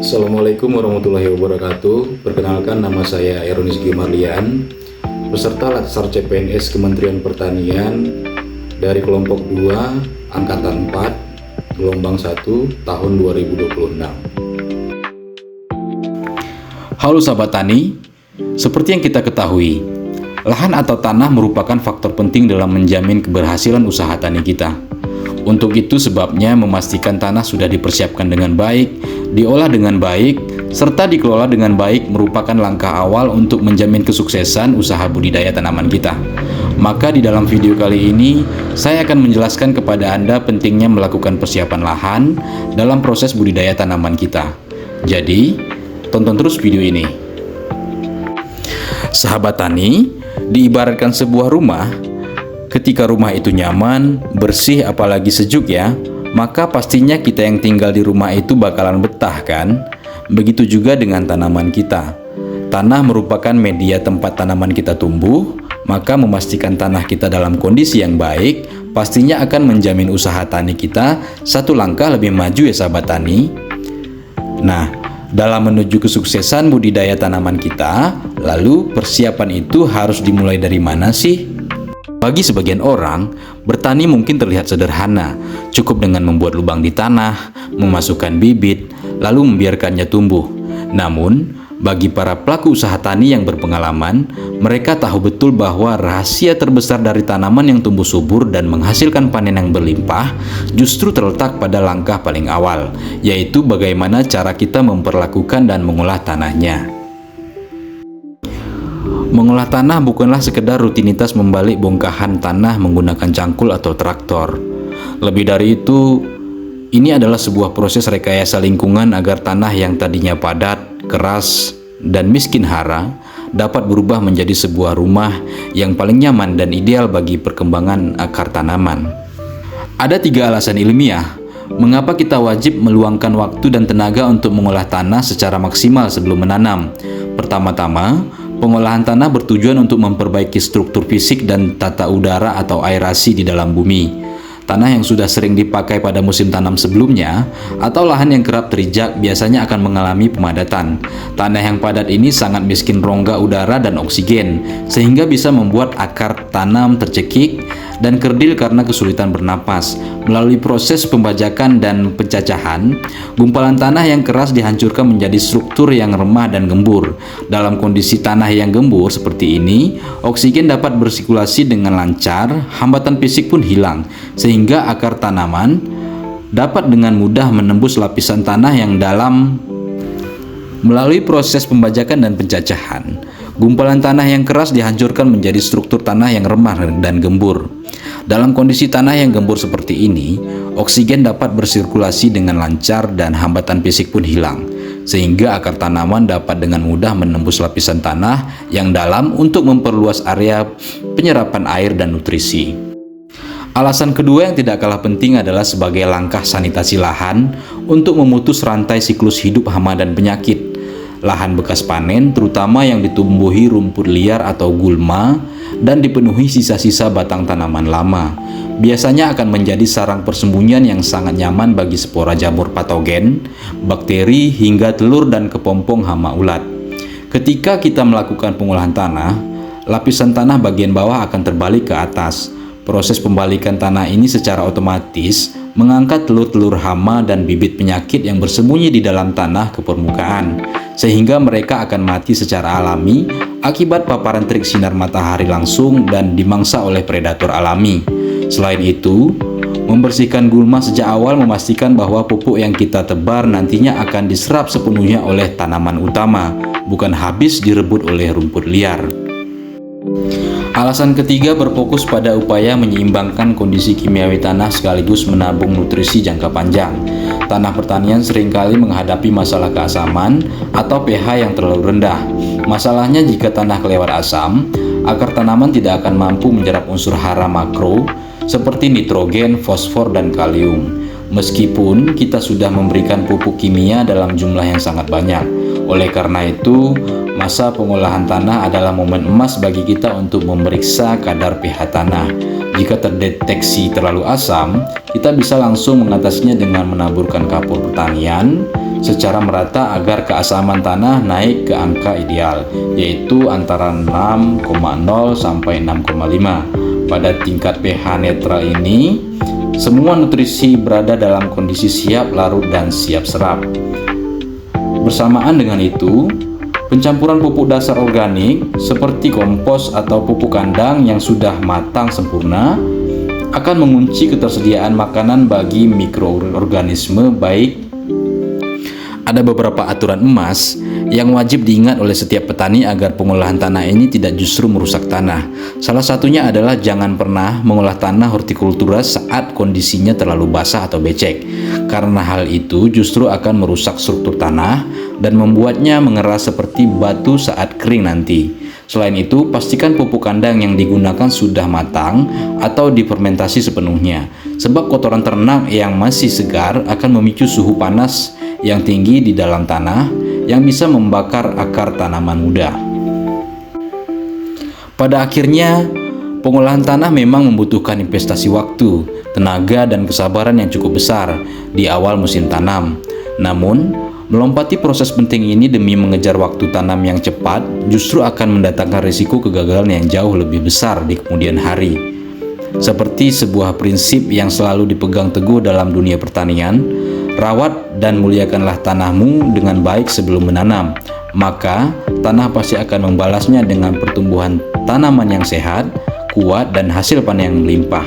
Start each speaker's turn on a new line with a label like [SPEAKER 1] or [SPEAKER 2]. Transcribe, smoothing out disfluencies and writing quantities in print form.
[SPEAKER 1] Assalamualaikum warahmatullahi wabarakatuh. Perkenalkan, nama saya Eronis Gimarlian, peserta Latsar CPNS Kementerian Pertanian dari kelompok 2 Angkatan 4 gelombang 1 tahun 2026.
[SPEAKER 2] Halo sahabat tani, seperti yang kita ketahui, lahan atau tanah merupakan faktor penting dalam menjamin keberhasilan usaha tani kita. Untuk itu sebabnya memastikan tanah sudah dipersiapkan dengan baik, diolah dengan baik, serta dikelola dengan baik merupakan langkah awal untuk menjamin kesuksesan usaha budidaya tanaman kita. Maka di dalam video kali ini, saya akan menjelaskan kepada Anda pentingnya melakukan persiapan lahan dalam proses budidaya tanaman kita. Jadi, tonton terus video ini. Sahabat tani, diibaratkan sebuah rumah. Ketika rumah itu nyaman, bersih, apalagi sejuk ya, maka pastinya kita yang tinggal di rumah itu bakalan betah kan? Begitu juga dengan tanaman kita. Tanah merupakan media tempat tanaman kita tumbuh, maka memastikan tanah kita dalam kondisi yang baik, pastinya akan menjamin usaha tani kita satu langkah lebih maju ya sahabat tani. Nah, dalam menuju kesuksesan budidaya tanaman kita, lalu persiapan itu harus dimulai dari mana sih? Bagi sebagian orang, bertani mungkin terlihat sederhana, cukup dengan membuat lubang di tanah, memasukkan bibit, lalu membiarkannya tumbuh. Namun, bagi para pelaku usaha tani yang berpengalaman, mereka tahu betul bahwa rahasia terbesar dari tanaman yang tumbuh subur dan menghasilkan panen yang berlimpah justru terletak pada langkah paling awal, yaitu bagaimana cara kita memperlakukan dan mengolah tanahnya. Mengolah tanah bukanlah sekedar rutinitas membalik bongkahan tanah menggunakan cangkul atau traktor. Lebih dari itu, ini adalah sebuah proses rekayasa lingkungan agar tanah yang tadinya padat, keras, dan miskin hara dapat berubah menjadi sebuah rumah yang paling nyaman dan ideal bagi perkembangan akar tanaman. Ada 3 alasan ilmiah mengapa kita wajib meluangkan waktu dan tenaga untuk mengolah tanah secara maksimal sebelum menanam. Pertama-tama, pengolahan tanah bertujuan untuk memperbaiki struktur fisik dan tata udara atau aerasi di dalam bumi. Tanah yang sudah sering dipakai pada musim tanam sebelumnya atau lahan yang kerap terijak biasanya akan mengalami pemadatan. Tanah yang padat ini sangat miskin rongga udara dan oksigen, sehingga bisa membuat akar tanam tercekik dan kerdil karena kesulitan bernapas. Melalui proses pembajakan dan pencacahan, gumpalan tanah yang keras dihancurkan menjadi struktur yang remah dan gembur. Dalam kondisi tanah yang gembur seperti ini, oksigen dapat bersirkulasi dengan lancar, hambatan fisik pun hilang, sehingga akar tanaman dapat dengan mudah menembus lapisan tanah yang dalam. Melalui proses pembajakan dan pencacahan, gumpalan tanah yang keras dihancurkan menjadi struktur tanah yang remah dan gembur. Dalam kondisi tanah yang gembur seperti ini, oksigen dapat bersirkulasi dengan lancar dan hambatan fisik pun hilang, sehingga akar tanaman dapat dengan mudah menembus lapisan tanah yang dalam untuk memperluas area penyerapan air dan nutrisi. Alasan kedua yang tidak kalah penting adalah sebagai langkah sanitasi lahan untuk memutus rantai siklus hidup hama dan penyakit. Lahan bekas panen, terutama yang ditumbuhi rumput liar atau gulma dan dipenuhi sisa-sisa batang tanaman lama, biasanya akan menjadi sarang persembunyian yang sangat nyaman bagi spora jamur patogen, bakteri, hingga telur dan kepompong hama ulat. Ketika kita melakukan pengolahan tanah, lapisan tanah bagian bawah akan terbalik ke atas. Proses pembalikan tanah ini secara otomatis mengangkat telur-telur hama dan bibit penyakit yang bersembunyi di dalam tanah ke permukaan, sehingga mereka akan mati secara alami akibat paparan terik sinar matahari langsung dan dimangsa oleh predator alami. Selain itu, membersihkan gulma sejak awal memastikan bahwa pupuk yang kita tebar nantinya akan diserap sepenuhnya oleh tanaman utama, bukan habis direbut oleh rumput liar. Alasan ketiga berfokus pada upaya menyeimbangkan kondisi kimiawi tanah sekaligus menabung nutrisi jangka panjang. Tanah pertanian seringkali menghadapi masalah keasaman atau pH yang terlalu rendah. Masalahnya jika tanah kelewat asam, akar tanaman tidak akan mampu menyerap unsur hara makro seperti nitrogen, fosfor, dan kalium. Meskipun kita sudah memberikan pupuk kimia dalam jumlah yang sangat banyak, Oleh karena itu, masa pengolahan tanah adalah momen emas bagi kita untuk memeriksa kadar pH tanah. Jika terdeteksi terlalu asam, kita bisa langsung mengatasinya dengan menaburkan kapur pertanian secara merata agar keasaman tanah naik ke angka ideal, yaitu antara 6,0 sampai 6,5. Pada tingkat pH netral ini, semua nutrisi berada dalam kondisi siap larut dan siap serap. Bersamaan dengan itu, pencampuran pupuk dasar organik seperti kompos atau pupuk kandang yang sudah matang sempurna akan mengunci ketersediaan makanan bagi mikroorganisme baik. Ada beberapa aturan emas yang wajib diingat oleh setiap petani agar pengolahan tanah ini tidak justru merusak tanah. Salah satunya adalah jangan pernah mengolah tanah hortikultura saat kondisinya terlalu basah atau becek, karena hal itu justru akan merusak struktur tanah dan membuatnya mengeras seperti batu saat kering nanti. Selain itu, pastikan pupuk kandang yang digunakan sudah matang atau difermentasi sepenuhnya, sebab kotoran ternak yang masih segar akan memicu suhu panas yang tinggi di dalam tanah yang bisa membakar akar tanaman muda. Pada akhirnya, pengolahan tanah memang membutuhkan investasi waktu, tenaga, dan kesabaran yang cukup besar di awal musim tanam. Namun, melompati proses penting ini demi mengejar waktu tanam yang cepat justru akan mendatangkan risiko kegagalan yang jauh lebih besar di kemudian hari. Seperti sebuah prinsip yang selalu dipegang teguh dalam dunia pertanian, rawat dan muliakanlah tanahmu dengan baik sebelum menanam, maka tanah pasti akan membalasnya dengan pertumbuhan tanaman yang sehat, kuat, dan hasil panen yang melimpah.